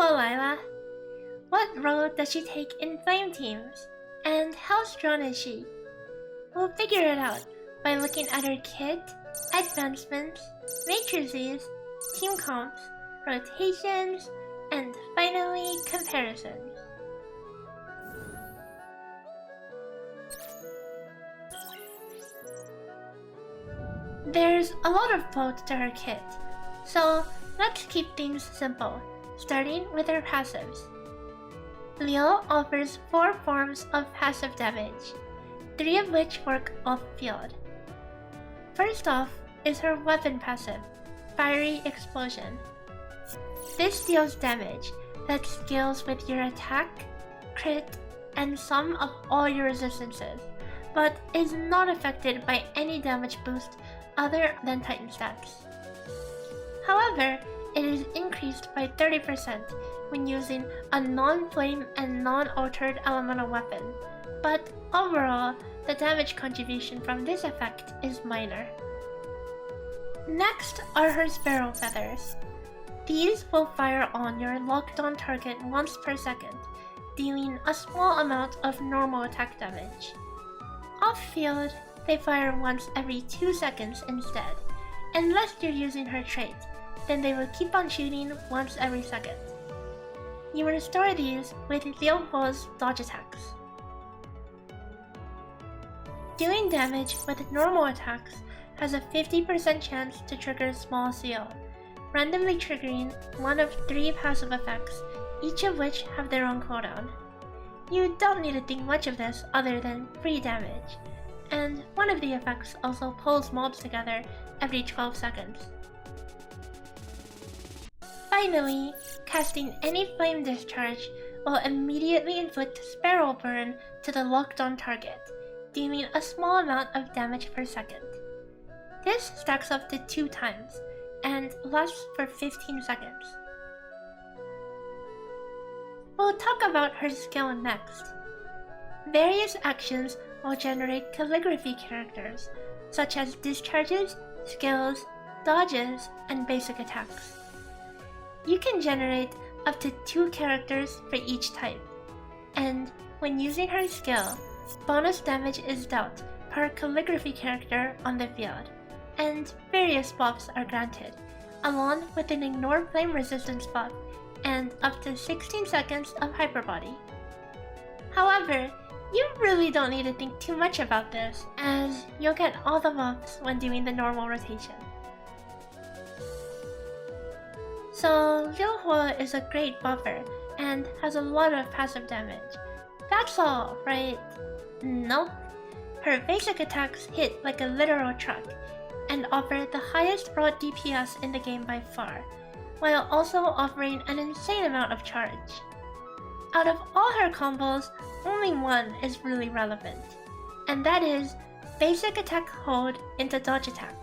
Hello, Lila. What role does she take in flame teams? And how strong is she? We'll figure it out by looking at her kit, advancements, matrices, team comps, rotations, and finally comparisons. There's a lot of float to her kit, so let's keep things simple, starting with her passives. Liu offers 4 forms of passive damage, 3 of which work off-field. First off is her weapon passive, Fiery Explosion. This deals damage that scales with your attack, crit, and sum of all your resistances, but is not affected by any damage boost other than Titan stats. However, it is increased by 30% when using a non-flame and non-altered elemental weapon, but overall, the damage contribution from this effect is minor. Next are her Sparrow Feathers. These will fire on your locked-on target once per second, dealing a small amount of normal attack damage. Off-field, they fire once every 2 seconds instead, unless you're using her trait, then they will keep on shooting once every second. You restore these with Liu Huo's dodge attacks. Doing damage with normal attacks has a 50% chance to trigger Small Seal, randomly triggering one of 3 passive effects, each of which have their own cooldown. You don't need to think much of this other than free damage, and one of the effects also pulls mobs together every 12 seconds. Finally, casting any flame discharge will immediately inflict Sparrow Burn to the locked-on target, dealing a small amount of damage per second. This stacks up to 2 times, and lasts for 15 seconds. We'll talk about her skill next. Various actions will generate calligraphy characters, such as discharges, skills, dodges, and basic attacks. You can generate up to 2 characters for each type, and when using her skill, bonus damage is dealt per calligraphy character on the field, and various buffs are granted, along with an ignore flame resistance buff and up to 16 seconds of hyper body. However, you really don't need to think too much about this, as you'll get all the buffs when doing the normal rotation. So Liu Huo is a great buffer and has a lot of passive damage. That's all, right? Nope. Her basic attacks hit like a literal truck and offer the highest raw DPS in the game by far, while also offering an insane amount of charge. Out of all her combos, only one is really relevant, and that is basic attack hold into dodge attack.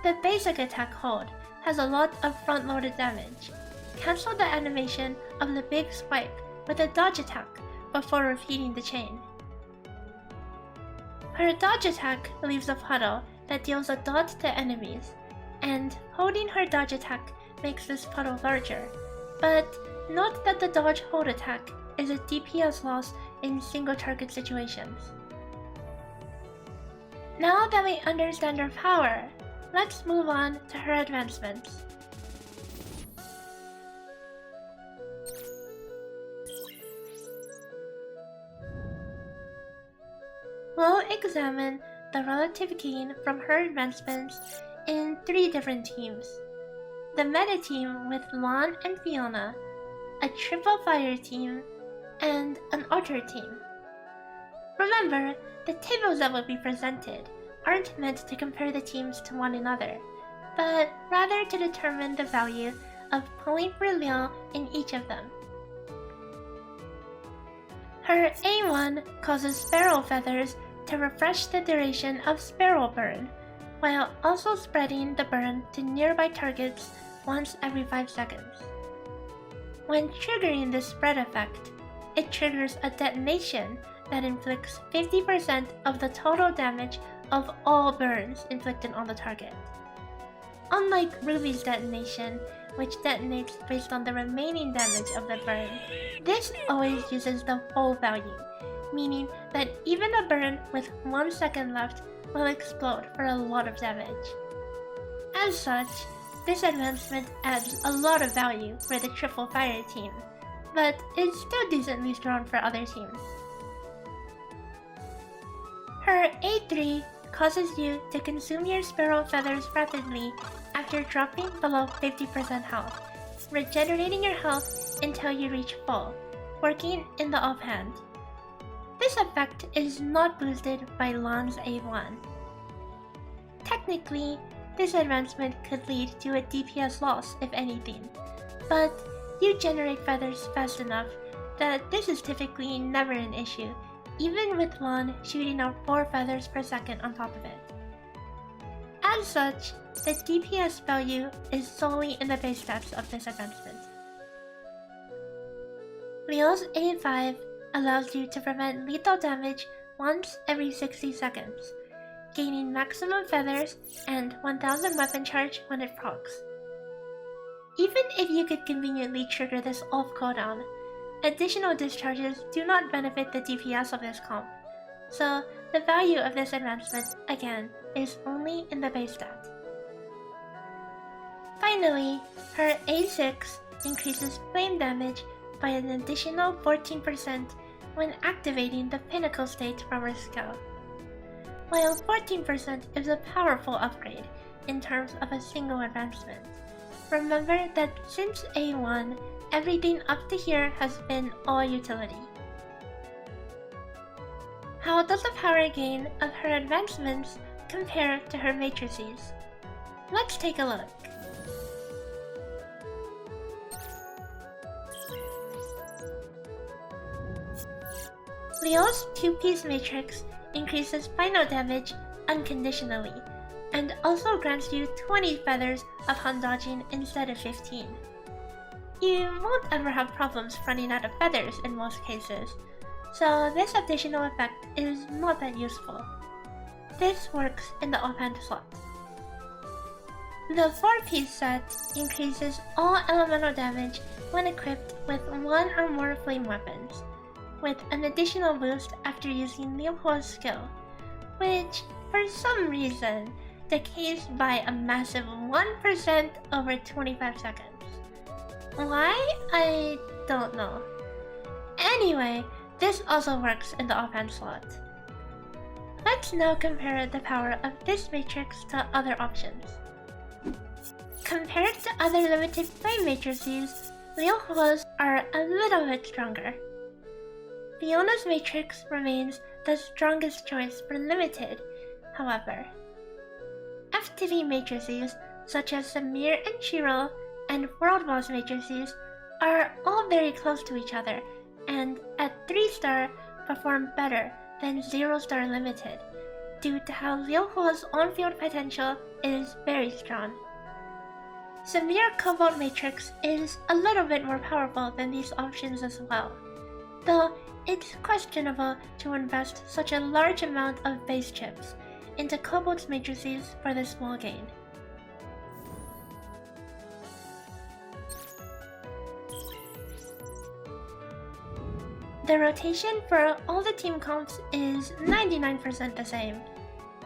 The basic attack hold has a lot of front-loaded damage. Cancel the animation of the big swipe with a dodge attack before repeating the chain. Her dodge attack leaves a puddle that deals a dot to enemies, and holding her dodge attack makes this puddle larger, but note that the dodge hold attack is a DPS loss in single target situations. Now that we understand her power, let's move on to her advancements. We'll examine the relative gain from her advancements in 3 different teams. The meta team with Lan and Fiona, a triple fire team, and an altar team. Remember, the tables that will be presented aren't meant to compare the teams to one another, but rather to determine the value of pulling for Liu in each of them. Her A1 causes Sparrow Feathers to refresh the duration of Sparrow Burn, while also spreading the burn to nearby targets once every 5 seconds. When triggering this spread effect, it triggers a detonation that inflicts 50% of the total damage of all burns inflicted on the target. Unlike Ruby's detonation, which detonates based on the remaining damage of the burn. This always uses the full value, meaning that even a burn with 1 second left will explode for a lot of damage. As such, this advancement adds a lot of value for the triple fire team, but is still decently strong for other teams. Her A3 causes you to consume your spiral feathers rapidly after dropping below 50% health, regenerating your health until you reach full, working in the offhand. This effect is not boosted by Lan's A1. Technically, this advancement could lead to a DPS loss if anything, but you generate feathers fast enough that this is typically never an issue, even with Lan shooting out 4 feathers per second on top of it. As such, the DPS value is solely in the base stats of this advancement. Liu's A5 allows you to prevent lethal damage once every 60 seconds, gaining maximum feathers and 1000 weapon charge when it procs. Even if you could conveniently trigger this off cooldown, additional discharges do not benefit the DPS of this comp, so the value of this advancement, again, is only in the base stat. Finally, her A6 increases flame damage by an additional 14% when activating the pinnacle state from her skill. While 14% is a powerful upgrade in terms of a single advancement, remember that since A1, everything up to here has been all utility. How does the power gain of her advancements compare to her matrices? Let's take a look. Liu's 2-piece matrix increases final damage unconditionally, and also grants you 20 feathers upon dodging instead of 15. You won't ever have problems running out of feathers in most cases, so this additional effect is not that useful. This works in the offhand slot. The 4-piece set increases all elemental damage when equipped with 1 or more flame weapons, with an additional boost after using Liu Huo's skill, which, for some reason, decays by a massive 1% over 25 seconds. Why? I don't know. Anyway, this also works in the offhand slot. Let's now compare the power of this matrix to other options. Compared to other limited flame matrices, Liu Huo's are a little bit stronger. Fiona's matrix remains the strongest choice for limited, however. F2P matrices such as Samir and Shiro and World Boss matrices are all very close to each other, and at 3-star perform better than 0-star limited, due to how Liu Huo's on-field potential is very strong. Samir Cobalt Matrix is a little bit more powerful than these options as well, though it's questionable to invest such a large amount of base chips into Cobalt's matrices for this small gain. The rotation for all the team comps is 99% the same,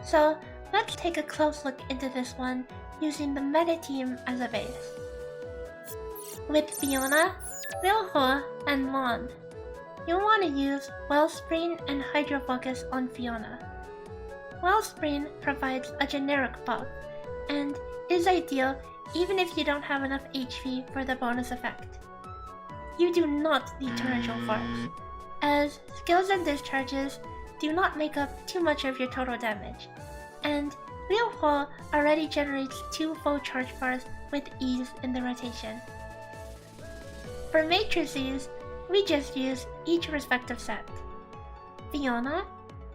so let's take a close look into this one using the meta team as a base. With Fiona, Liu Huo, and Lan, you'll want to use Wellspring and Hydro Focus on Fiona. Wellspring provides a generic buff, and is ideal even if you don't have enough HP for the bonus effect. You do not need torrential farms, as skills and discharges do not make up too much of your total damage, and Liu Huo already generates 2 full charge bars with ease in the rotation. For matrices, we just use each respective set: Fiona,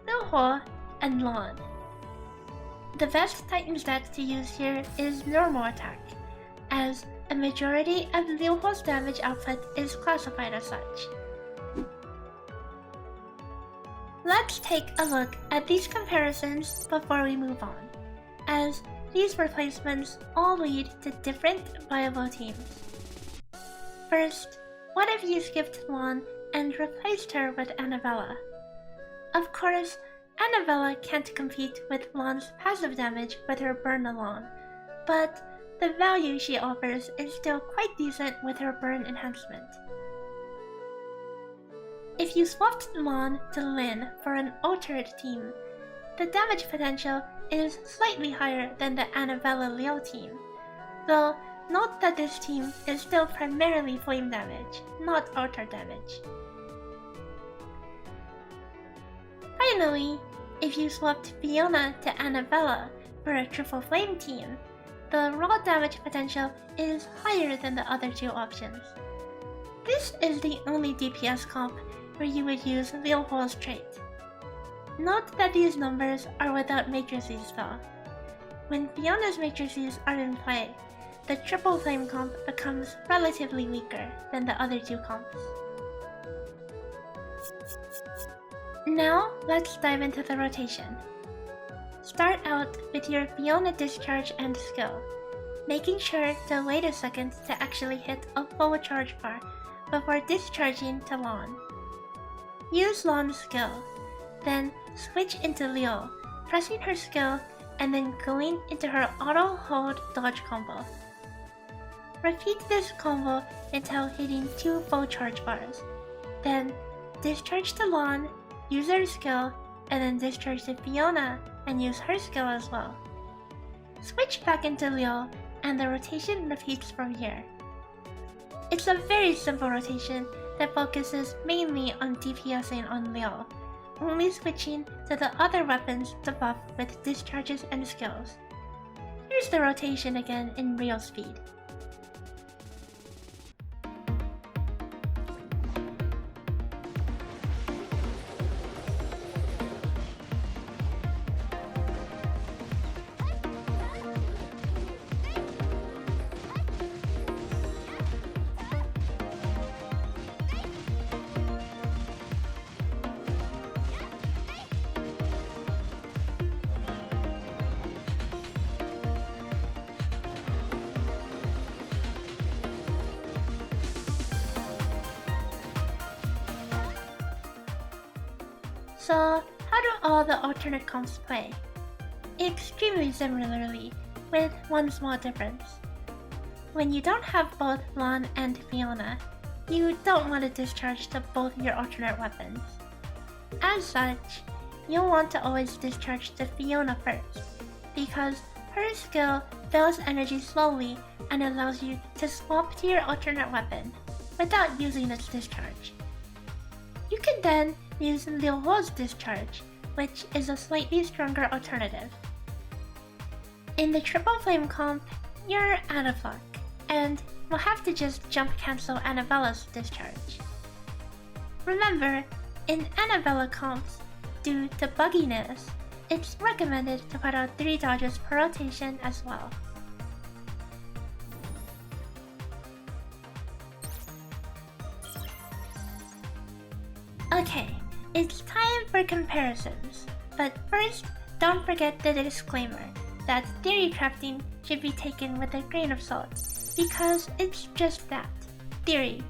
Liu Huo, and Lan. The best Titan stat to use here is normal attack, as a majority of Liu Huo's damage output is classified as such. Let's take a look at these comparisons before we move on, as these replacements all lead to different viable teams. First, what if you skipped Lan and replaced her with Annabella? Of course, Annabella can't compete with Lan's passive damage with her burn alone, but the value she offers is still quite decent with her burn enhancement. If you swapped Lan to Lin for an altered team, the damage potential is slightly higher than the Annabella Liu team, though note that this team is still primarily flame damage, not altar damage. Finally, if you swapped Fiona to Annabella for a triple flame team, the raw damage potential is higher than the other two options. This is the only DPS comp where you would use Liu Huo's trait. Note that these numbers are without matrices though. When Fiona's matrices are in play, the triple flame comp becomes relatively weaker than the other two comps. Now let's dive into the rotation. Start out with your Fiona discharge and skill, making sure to wait a second to actually hit a full charge bar before discharging to Lan. Use Lan's skill, then switch into Liu, pressing her skill and then going into her auto hold dodge combo. Repeat this combo until hitting 2 full charge bars, then discharge to Lan, use her skill, and then discharge to Fiona and use her skill as well. Switch back into Liu and the rotation repeats from here. It's a very simple rotation that focuses mainly on DPSing on Liu, only switching to the other weapons to buff with discharges and skills. Here's the rotation again in real speed. So, how do all the alternate comps play? Extremely similarly, with one small difference. When you don't have both Lan and Fiona, you don't want to discharge to both your alternate weapons. As such, you'll want to always discharge to Fiona first, because her skill fills energy slowly and allows you to swap to your alternate weapon without using its discharge. You can then use Liu Huo's discharge, which is a slightly stronger alternative. In the triple flame comp, you're out of luck, and will have to just jump cancel Annabella's discharge. Remember, in Annabella comps, due to bugginess, it's recommended to put out 3 dodges per rotation as well. Okay, it's time for comparisons, but first, don't forget the disclaimer that theory crafting should be taken with a grain of salt, because it's just that, theory.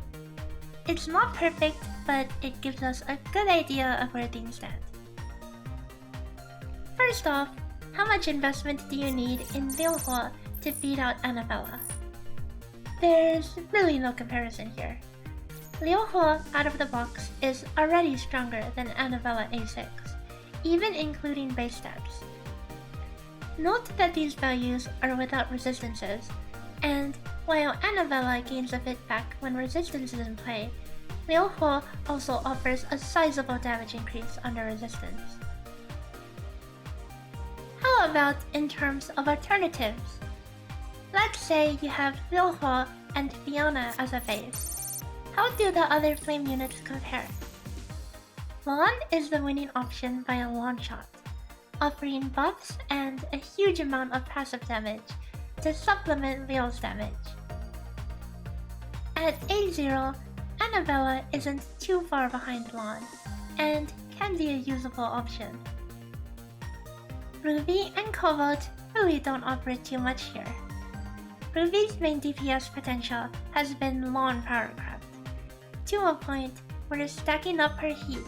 It's not perfect, but it gives us a good idea of where things stand. First off, how much investment do you need in Liu Huo to beat out Annabella? There's really no comparison here. Liu Huo out of the box is already stronger than Annabella A6, even including base stats. Note that these values are without resistances, and while Annabella gains a bit back when resistance is in play, Liu Huo also offers a sizable damage increase under resistance. How about in terms of alternatives? Let's say you have Liu Huo and Fiona as a base. How do the other flame units compare? Lan is the winning option by a long shot, offering buffs and a huge amount of passive damage to supplement Liu's damage. At A0, Annabella isn't too far behind Lan, and can be a usable option. Ruby and Cobalt probably don't offer too much here. Ruby's main DPS potential has been long powercraft, to a point where stacking up her heat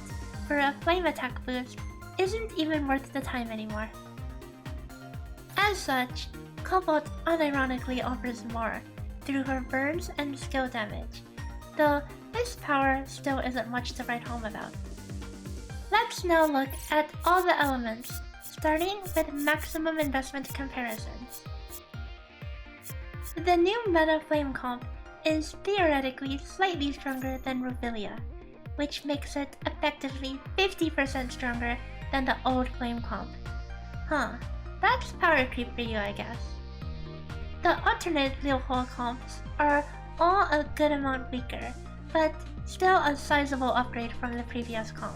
for a flame attack boost isn't even worth the time anymore. As such, Cobalt unironically offers more through her burns and skill damage, though this power still isn't much to write home about. Let's now look at all the elements, starting with maximum investment comparisons. The new meta flame comp is theoretically slightly stronger than Rubilia, which makes it effectively 50% stronger than the old flame comp. That's power creep for you, I guess. The alternate Liu Huo comps are all a good amount weaker, but still a sizable upgrade from the previous comp.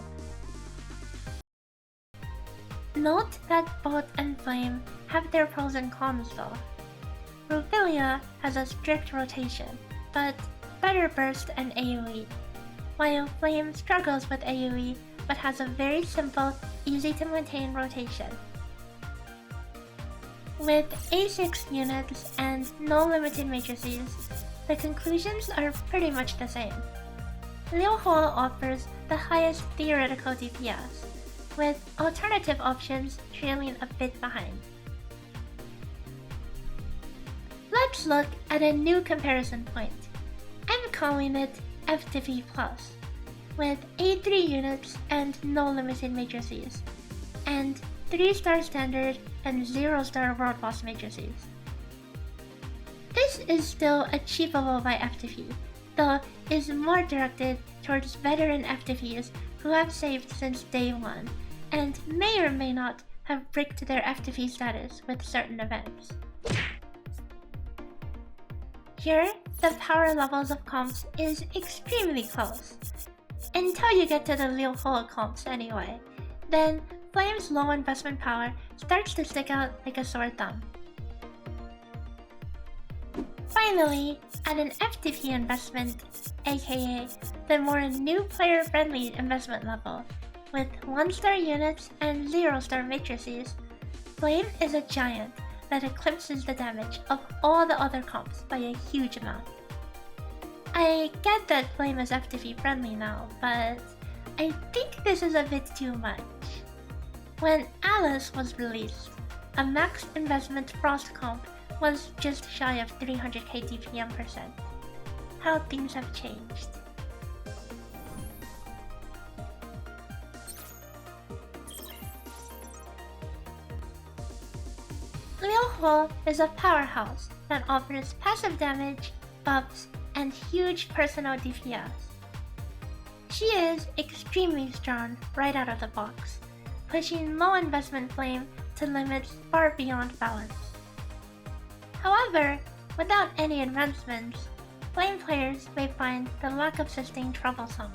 Note that Bolt and Flame have their pros and cons though. Rubilia has a strict rotation, but better burst and AoE, while Flame struggles with AoE but has a very simple, easy to maintain rotation. With A6 units and no limited matrices, the conclusions are pretty much the same. Liu Huo offers the highest theoretical DPS, with alternative options trailing a bit behind. Let's look at a new comparison point. I'm calling it F2P Plus, with A3 units and no limited matrices, and 3-star standard and 0-star world boss matrices. This is still achievable by F2P, though is more directed towards veteran F2Ps who have saved since day one, and may or may not have bricked their F2P status with certain events. Here, the power levels of comps is extremely close, until you get to the Liu Huo comps anyway. Then Flame's low investment power starts to stick out like a sore thumb. Finally, at an F2P investment, aka the more new player friendly investment level, with 1-star units and 0-star matrices, Flame is a giant that eclipses the damage of all the other comps by a huge amount. I get that Flame is F2P friendly now, but I think this is a bit too much. When Alice was released, a max investment Frost comp was just shy of 300k DPM%. How things have changed. Liu Huo is a powerhouse that offers passive damage, buffs, and huge personal DPS. She is extremely strong right out of the box, pushing low investment Flame to limits far beyond balance. However, without any advancements, Flame players may find the lack of sustain troublesome,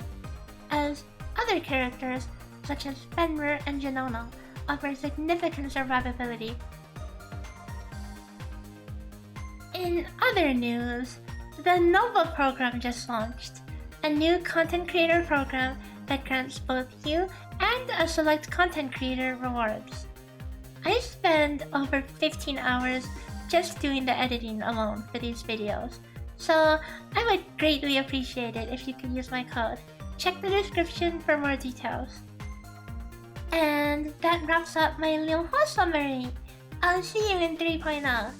as other characters such as Fenrir and Janona offer significant survivability. In other news, the Nova program just launched, a new content creator program that grants both you and a select content creator rewards. I spend over 15 hours just doing the editing alone for these videos, so I would greatly appreciate it if you could use my code. Check the description for more details. And that wraps up my Liu Huo summary. I'll see you in 3.0.